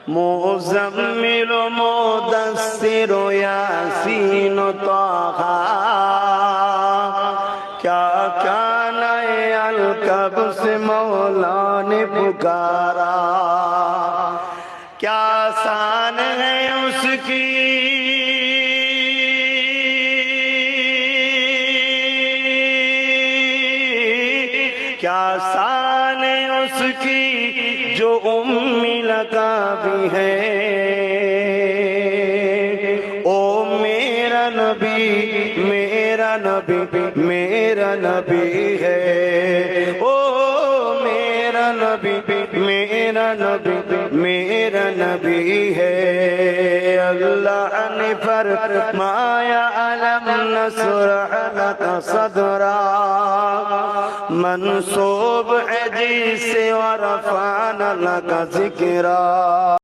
مزمل مدثر یاسین طٰہٰ کیا نئے القب سے مولا نے پکارا، کیا شان ہے اس کی کیا شان ہے اس کی جو امی لقب ہے۔ او میرا نبی میرا نبی میرا نبی ہے، او میرا نبی میرا نبی میرا نبی ہے۔ اللہ نے فرمایا الم نشرح لک صدرا، منصوب ہے جس سے ورفعنا لک ذکرا۔